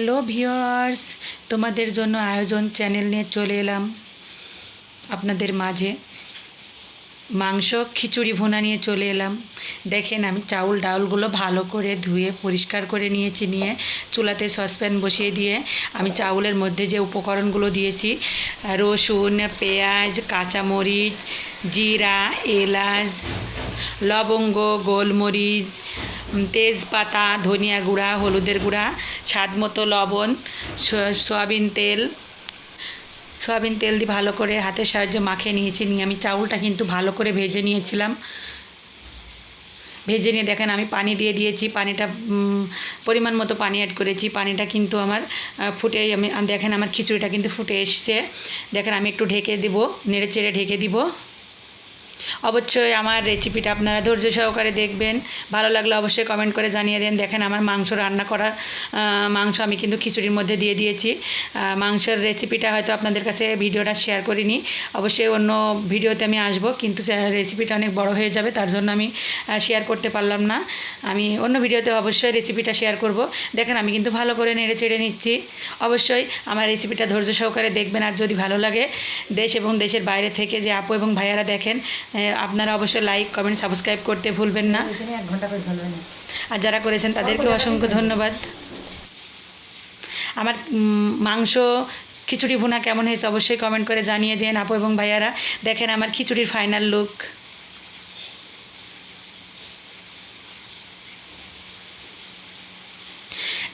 Hello viewers, তোমাদের জন্য আয়োজন চ্যানেল নিয়ে চলে এলাম আপনাদের মাঝে। মাংস খিচুড়ি ভুনা নিয়ে চলে এলাম। দেখেন আমি ডাউলগুলো ভালো করে ধুয়ে পরিষ্কার করে নিয়েছি। নিয়ে চুলাতে সসপ্যান বসিয়ে দিয়ে আমি চাউলের মধ্যে যে উপকরণগুলো দিয়েছি, রসুন, পেঁয়াজ, কাঁচামরিচ, জিরা, এলাচ, লবঙ্গ, গোলমরিচ, তেজপাতা, ধনিয়া গুঁড়া, হলুদের গুঁড়া, স্বাদ মতো লবণ, সয়াবিন তেল দিয়ে ভালো করে হাতের সাহায্যে মাখিয়ে নিয়েছি। নিয়ে আমি চাউলটা কিন্তু ভালো করে ভেজে নিয়েছিলাম। ভেজে নিয়ে দেখেন আমি পানি দিয়ে দিয়েছি। পানিটা পরিমাণ মতো পানি অ্যাড করেছি। পানিটা কিন্তু আমার ফুটে দেখেন আমার খিচুড়িটা কিন্তু ফুটে এসছে। দেখেন আমি একটু ঢেকে দিব, নেড়ে চেড়ে ঢেকে দিব। অবশ্যই আমার রেসিপিটা আপনারা ধৈর্য সহকারে দেখবেন। ভালো লাগলে অবশ্যই কমেন্ট করে জানিয়ে দেন। দেখেন আমার মাংস রান্না করা মাংস আমি কিন্তু খিচুড়ির মধ্যে দিয়ে দিয়েছি। মাংসের রেসিপিটা হয়তো আপনাদের কাছে ভিডিওটা শেয়ার করিনি। অবশ্যই অন্য ভিডিওতে আমি আসব, কিন্তু রেসিপিটা অনেক বড় হয়ে যাবে, তার জন্য আমি শেয়ার করতে পারলাম না। আমি অন্য ভিডিওতে অবশ্যই রেসিপিটা শেয়ার করব। দেখেন আমি কিন্তু ভালো করে নেড়ে চেড়ে নিচ্ছি। অবশ্যই আমার রেসিপিটা ধৈর্য সহকারে দেখবেন। আর যদি ভালো লাগে, দেশ এবং দেশের বাইরে থেকে যে আপু এবং ভাইয়ারা দেখেন, আপনারা অবশ্যই লাইক, কমেন্ট, সাবস্ক্রাইব করতে ভুলবেন না। আর যারা করেছেন তাদেরকেও অসংখ্য ধন্যবাদ। আমার মাংস খিচুড়ি ভুনা কেমন হয়েছে অবশ্যই কমেন্ট করে জানিয়ে দেন আপু এবং ভাইয়ারা। দেখেন আমার খিচুড়ির ফাইনাল লুক।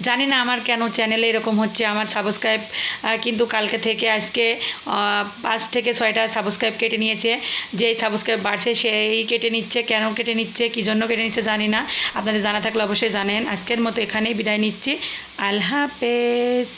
জানি না আমার কেন চ্যানেলে এরকম হচ্ছে। আমার সাবস্ক্রাইব কিন্তু কালকে থেকে আজকে 5 থেকে 6টা সাবস্ক্রাইব কেটে নিয়েছে। যেই সাবস্ক্রাইব বাড়ছে সেই কেটে নিচ্ছে। কেন কেটে নিচ্ছে, কী জন্য কেটে নিচ্ছে জানি না। আপনাদের জানা থাকলে অবশ্যই জানেন। আজকের মতো এখানেই বিদায় নিচ্ছি। আল্লাহ হাফেজ।